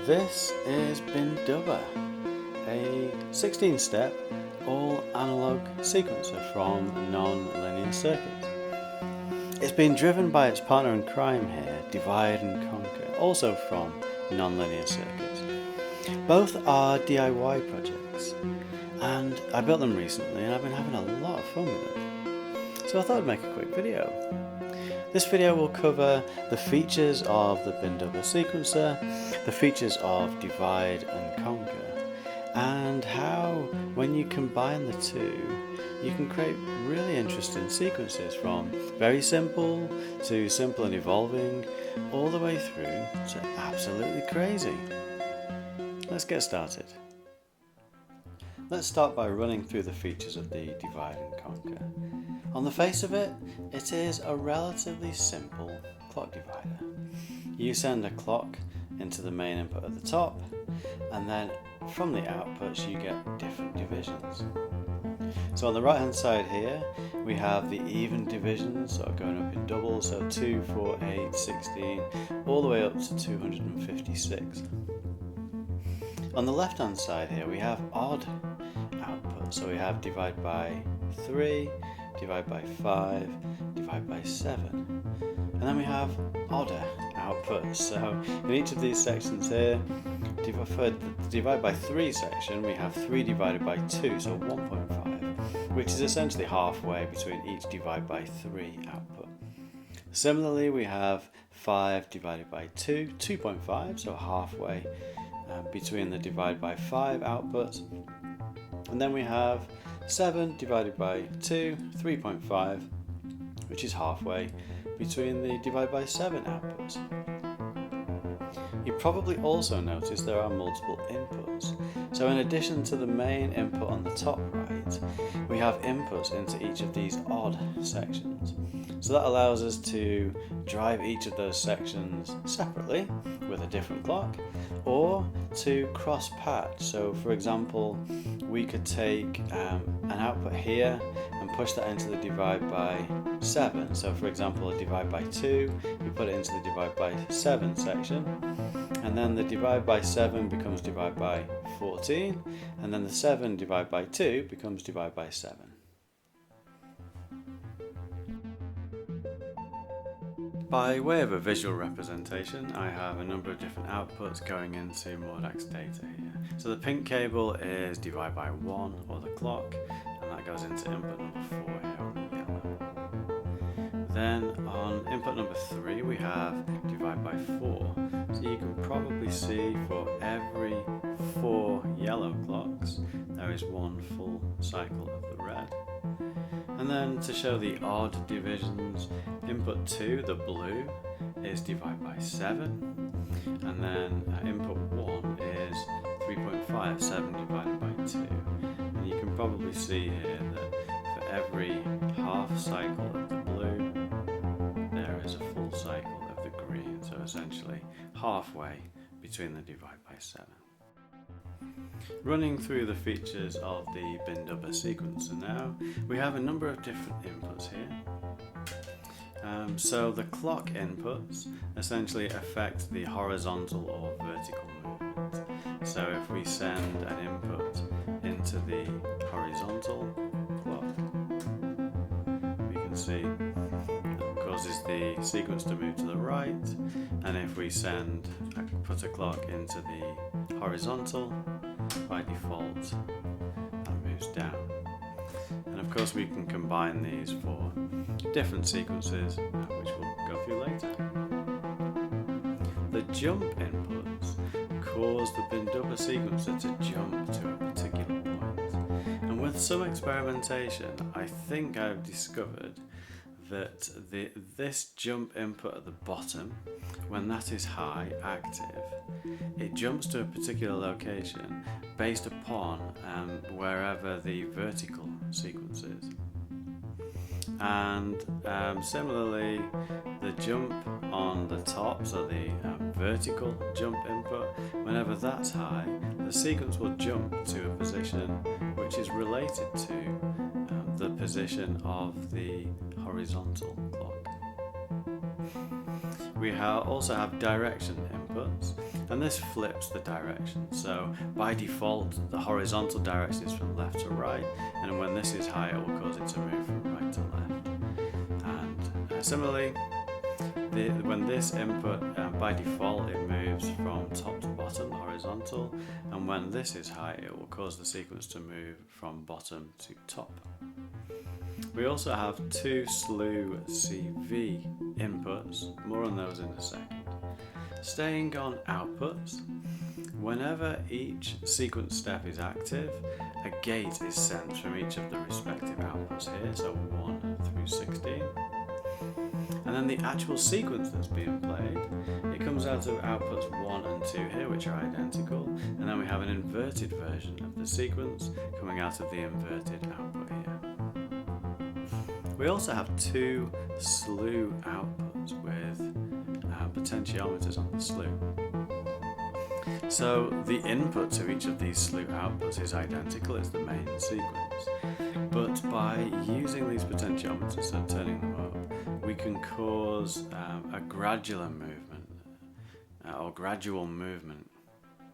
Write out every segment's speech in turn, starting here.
This is Bindubba, a 16-step all-analog sequencer from non-linear circuits. It's been driven by its partner in crime here, Divide and Conquer, also from non-linear circuits. Both are DIY projects, and I built them recently and I've been having a lot of fun with them. So I thought I'd make a quick video. This video will cover the features of the Bindubba sequencer, the features of Divide and Conquer, and how, when you combine the two, you can create really interesting sequences from very simple to simple and evolving, all the way through to absolutely crazy. Let's get started. Let's start by running through the features of the Divide and Conquer. On the face of it, it is a relatively simple clock divider. You send a clock into the main input at the top, and then from the outputs you get different divisions. So on the right hand side here, we have the even divisions, so going up in doubles, so 2, 4, 8, 16, all the way up to 256. On the left hand side here, we have odd outputs, so we have divide by 3, divide by 5, divide by 7. And then we have odder outputs. So in each of these sections here, for the divide by 3 section, we have 3 divided by 2, so 1.5, which is essentially halfway between each divide by 3 output. Similarly, we have 5 divided by 2, 2.5, so halfway between the divide by 5 outputs. And then we have 7 divided by 2, 3.5, which is halfway between the divide by 7 outputs. You probably also notice there are multiple inputs. So in addition to the main input on the top right, we have inputs into each of these odd sections. So that allows us to drive each of those sections separately with a different clock, or to cross patch. So for example, we could take an output here and push that into the divide by 7. So for example, a divide by 2, we put it into the divide by 7 section, and then the divide by 7 becomes divide by 14, and then the 7 divided by 2 becomes divide by 7. By way of a visual representation, I have a number of different outputs going into Modular data here. So the pink cable is divide by 1, or the clock, and that goes into input number 4 here on the yellow. Then on input number 3 we have divide by 4. So you can probably see for every 4 yellow clocks there is one full cycle of the red. And then to show the odd divisions, input 2, the blue, is divide by 7, and then input 1 is 3.5, 7 divided by 2. And you can probably see here that for every half cycle of the blue, there is a full cycle of the green, so essentially halfway between the divide by 7. Running through the features of the Bindubba sequencer now, we have a number of different inputs here. So the clock inputs essentially affect the horizontal or vertical movement. So if we send an input into the horizontal clock, we can see that causes the sequence to move to the right, and if we put a clock into the horizontal, by default that moves down. And of course we can combine these for different sequences, which we'll go through later. The jump inputs cause the Bindubba sequencer to jump to a particular point. And with some experimentation, I think I've discovered that this jump input at the bottom, when that is high, active, it jumps to a particular location based upon wherever the vertical sequence is. And similarly, the jump on the top, so the vertical jump input, whenever that's high, the sequence will jump to a position which is related to the position of the horizontal clock. We also have direction inputs, and this flips the direction. So by default the horizontal direction is from left to right, and when this is high it will cause it to move from right to left. And similarly, when this input, by default it moves from top to bottom, horizontal, and when this is high it will cause the sequence to move from bottom to top. We also have two slew CV inputs, more on those in a second. Staying on outputs, whenever each sequence step is active, a gate is sent from each of the respective outputs here, so 1 through 16. And then the actual sequence that's being played, it comes out of outputs 1 and 2 here, which are identical, and then we have an inverted version of the sequence coming out of the inverted output here. We also have two slew outputs with potentiometers on the slew. So the input to each of these slew outputs is identical, it's the main sequence. But by using these potentiometers and turning them up, we can cause a gradual movement, or gradual movement.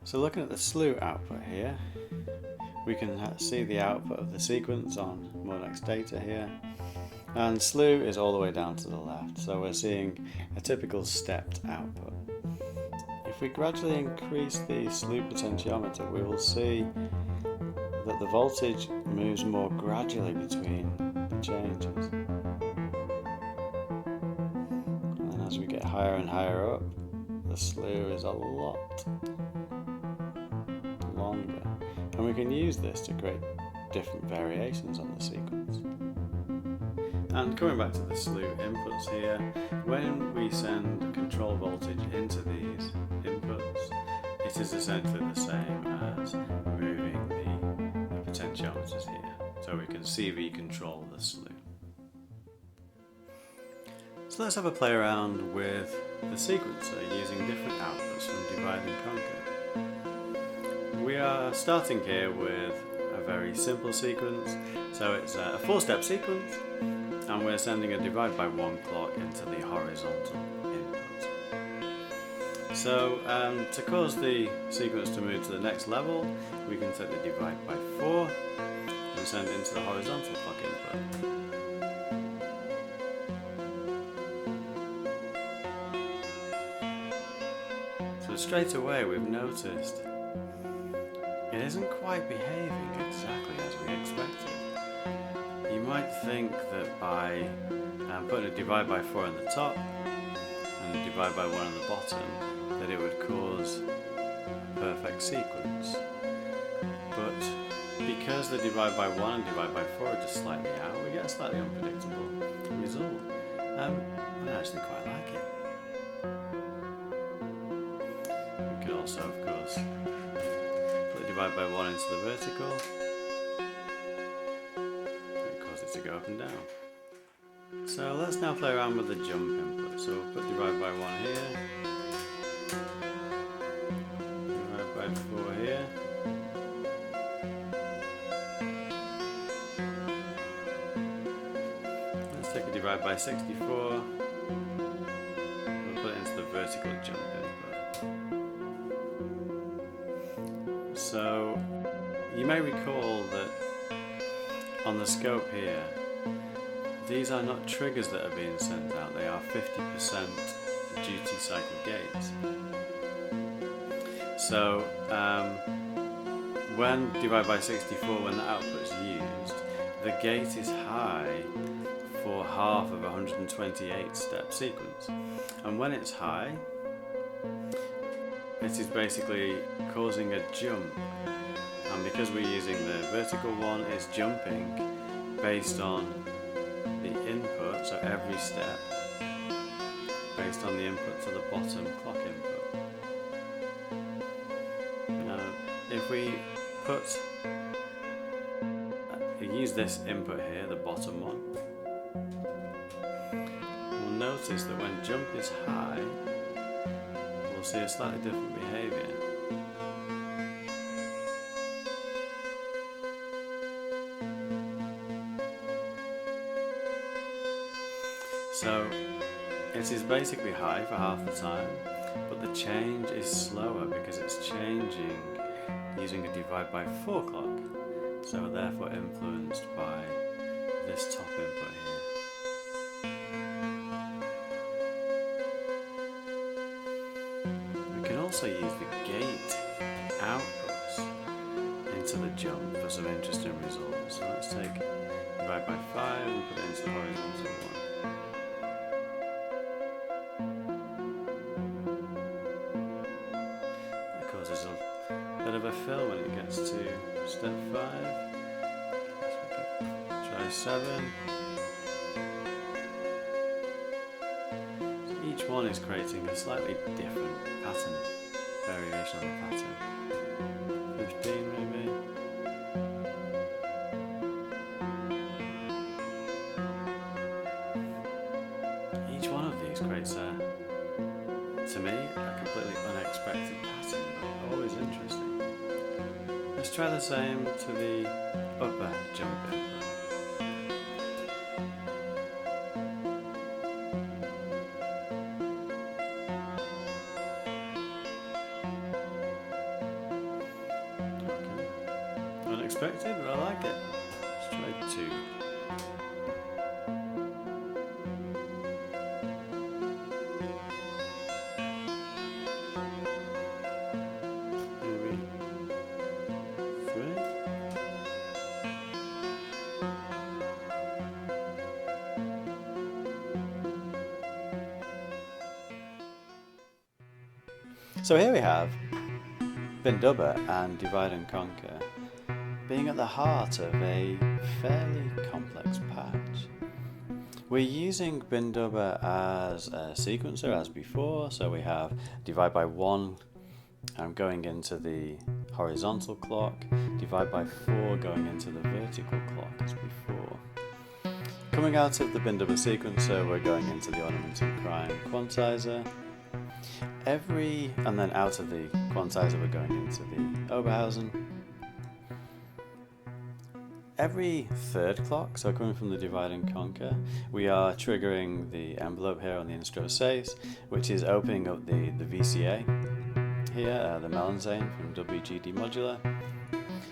So looking at the slew output here, we can see the output of the sequence on Modex data here. And slew is all the way down to the left, so we're seeing a typical stepped output. If we gradually increase the slew potentiometer, we will see that the voltage moves more gradually between the changes. And then as we get higher and higher up, the slew is a lot longer. And we can use this to create different variations on the sequence. And coming back to the slew inputs here, when we send control voltage into these inputs, it is essentially the same as moving the potentiometers here. So we can CV control the slew. So let's have a play around with the sequencer using different outputs from Divide and Conquer. We are starting here with a very simple sequence. So it's a 4-step sequence, and we're sending a divide by 1 clock into the horizontal input. So to cause the sequence to move to the next level, we can set the divide by 4 and send it into the horizontal clock input. So straight away we've noticed it isn't quite behaving exactly as we expected. You might think that by putting a divide by 4 on the top and a divide by 1 on the bottom, that it would cause a perfect sequence. But because the divide by 1 and divide by 4 are just slightly out, we get a slightly unpredictable result. I actually quite like it. We could also, of course, put the divide by 1 into the vertical, to go up and down. So let's now play around with the jump input. So we'll put divide by 1 here, divide by 4 here, let's take a divide by 64, we'll put it into the vertical jump input. So you may recall that on the scope here, these are not triggers that are being sent out, they are 50% duty cycle gates. So when divide by 64, when the output is used, the gate is high for half of a 128 step sequence. And when it's high, it is basically causing a jump. And because we're using the vertical one, it's jumping based on the input, so every step based on the input to the bottom clock input. Now, if we use this input here, the bottom one, we'll notice that when jump is high, we'll see a slightly different behavior. So it is basically high for half the time, but the change is slower because it's changing using a divide by 4 clock, so therefore influenced by this top input here. We can also use the gate outputs into the jump for some interesting results. So let's take divide by 5 and put it into the horizontal one. That causes a bit of a fill when it gets to step 5. Try 7. So each one is creating a slightly different pattern, variation on the pattern. 15 maybe. Each one of these creates to me, a completely unexpected pattern, but always interesting. Let's try the same to the upper jump input. Unexpected, but I like it. Let's try 2. Maybe 3. So here we have Bindubba and Divide and Conquer being at the heart of a fairly complex patch. We're using Bindubba as a sequencer as before, so we have divide by 1 going into the horizontal clock, divide by 4 going into the vertical clock as before. Coming out of the Bindubba sequencer, we're going into the ornament and prime quantizer. And then out of the quantizer, we're going into the Oberhausen. Every third clock, so coming from the Divide and Conquer, we are triggering the envelope here on the instro 6, which is opening up the VCA here, the Melanzane from WGD Modular.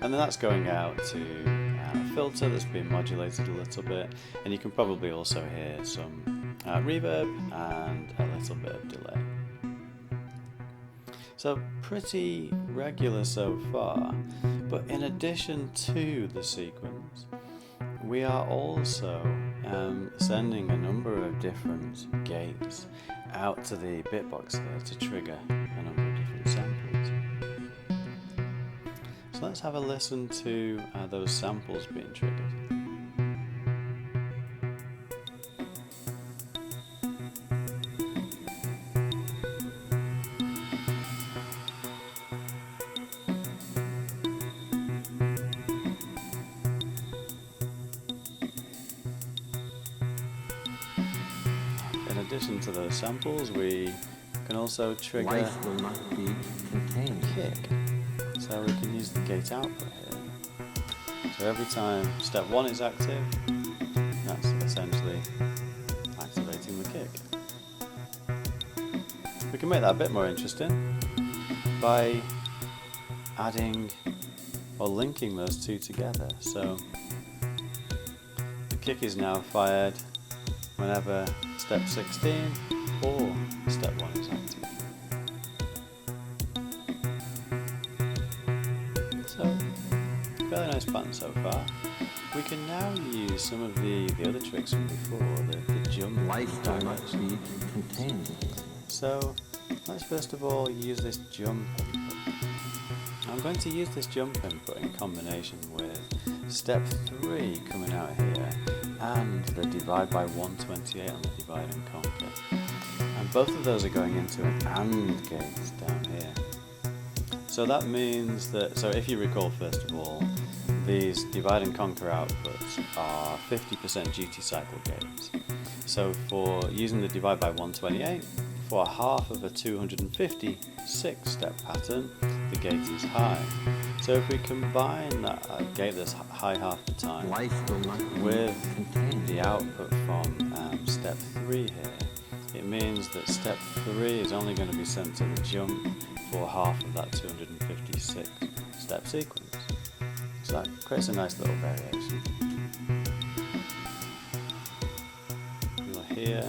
And then that's going out to a filter that's being modulated a little bit, and you can probably also hear some reverb and a little bit of delay. So pretty regular so far, but in addition to the sequence, we are also sending a number of different gates out to the bitbox here to trigger a number of different samples. So let's have a listen to those samples being triggered. In addition to those samples, we can also trigger Life will not be contained. kick. So we can use the gate output here. So every time step 1 is active, that's essentially activating the kick. We can make that a bit more interesting by adding or linking those two together. So the kick is now fired whenever step 16 or step 1 is active. So, fairly nice pattern so far. We can now use some of the other tricks from before, the jump Life will not direction. be contained. So, let's first of all use this jump input. I'm going to use this jump input in combination with step 3 coming out here and the divide by 128 on the Divide and Conquer. And both of those are going into an AND gate down here. So that means that, so if you recall first of all, these Divide and Conquer outputs are 50% duty cycle gates. So for using the divide by 128, for half of a 256 step pattern, the gate is high. So if we combine that gate that's high half the time Life will not be with contained. the output from step 3 here, it means that step 3 is only going to be sent to the jump for half of that 256 step sequence. So that creates a nice little variation. You'll hear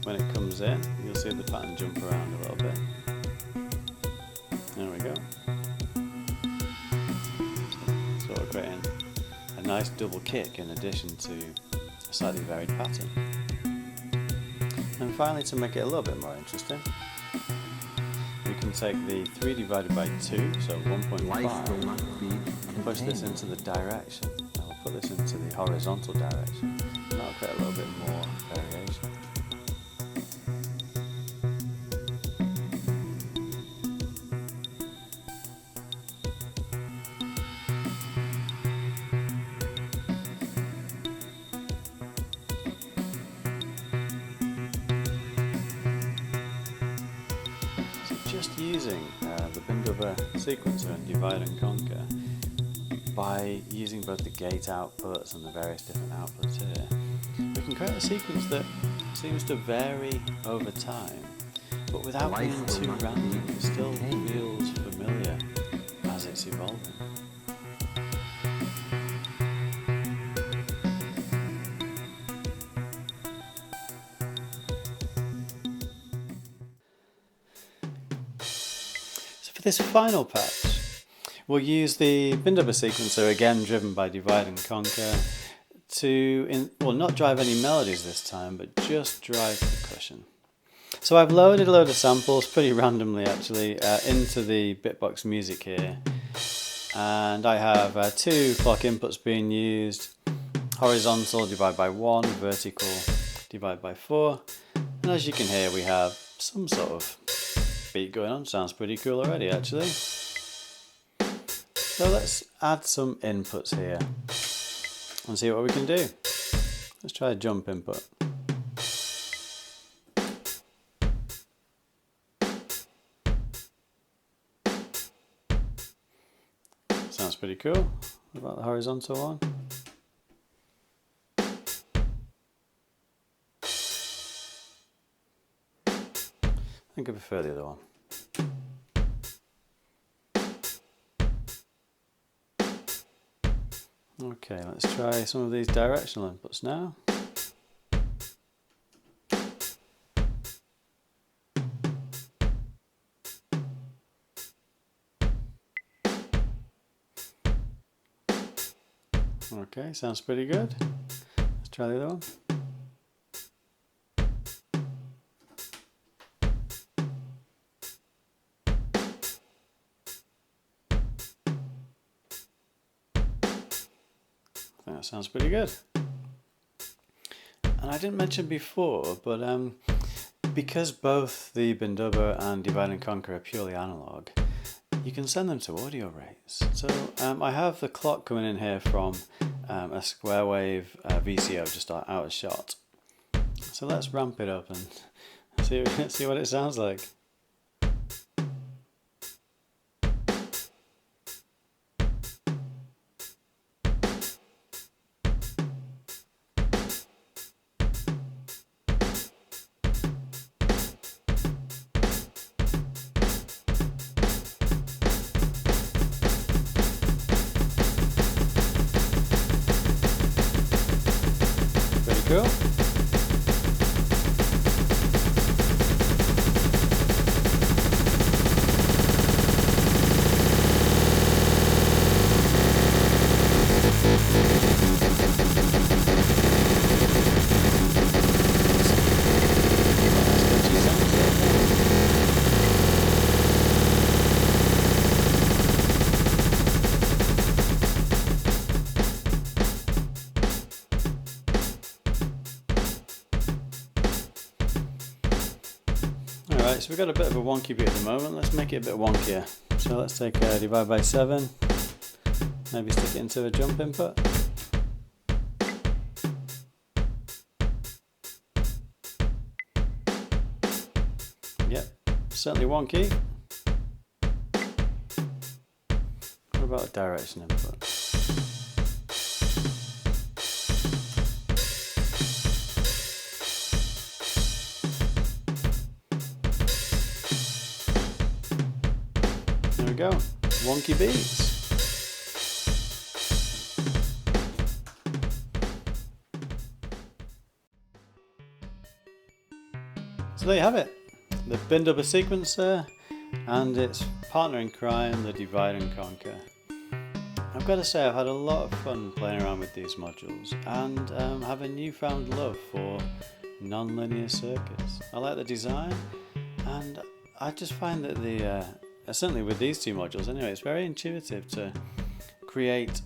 when it comes in, you'll see the pattern jump around a little bit. There we go. So we're creating a nice double kick in addition to a slightly varied pattern. And finally, to make it a little bit more interesting, we can take the 3 divided by 2, so 1.5, and push this into the direction. And we'll put this into the horizontal direction, and that'll create a little bit more variation. Just using the Bindubba sequencer and Divide and Conquer, by using both the gate outputs and the various different outputs here, we can create a sequence that seems to vary over time, but without being too random. It still feels familiar as it's evolving. For this final patch, we'll use the Bindubba sequencer, again driven by Divide and Conquer, to not drive any melodies this time, but just drive percussion. So I've loaded a load of samples, pretty randomly actually, into the Bitbox music here, and I have 2 clock inputs being used: horizontal divide by 1, vertical divide by 4, and as you can hear, we have some sort of beat going on. Sounds pretty cool already, actually. So let's add some inputs here and see what we can do. Let's try a jump input. Sounds pretty cool. What about the horizontal one? I think I prefer the other one. Okay, let's try some of these directional inputs now. Okay, sounds pretty good. Let's try the other one. That sounds pretty good. And I didn't mention before, but because both the Bindubba and Divide and Conquer are purely analog, you can send them to audio rates. So I have the clock coming in here from a square wave VCO just out of shot. So let's ramp it up and see what it sounds like. Cool. Alright, so we've got a bit of a wonky beat at the moment. Let's make it a bit wonkier. So let's take a divide by 7, maybe stick it into a jump input. Yep, certainly wonky. What about a direction input? go. Wonky beats. So there you have it, the Bindubba sequencer and its partner in crime, the Divide and Conquer. I've got to say I've had a lot of fun playing around with these modules and have a newfound love for non-linear circuits. I like the design, and I just find that certainly with these two modules anyway, it's very intuitive to create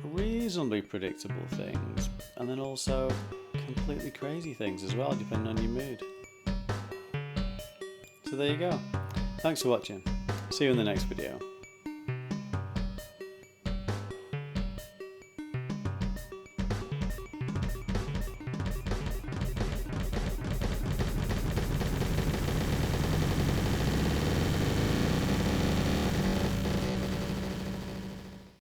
reasonably predictable things and then also completely crazy things as well, depending on your mood. So there you go. Thanks for watching. See you in the next video.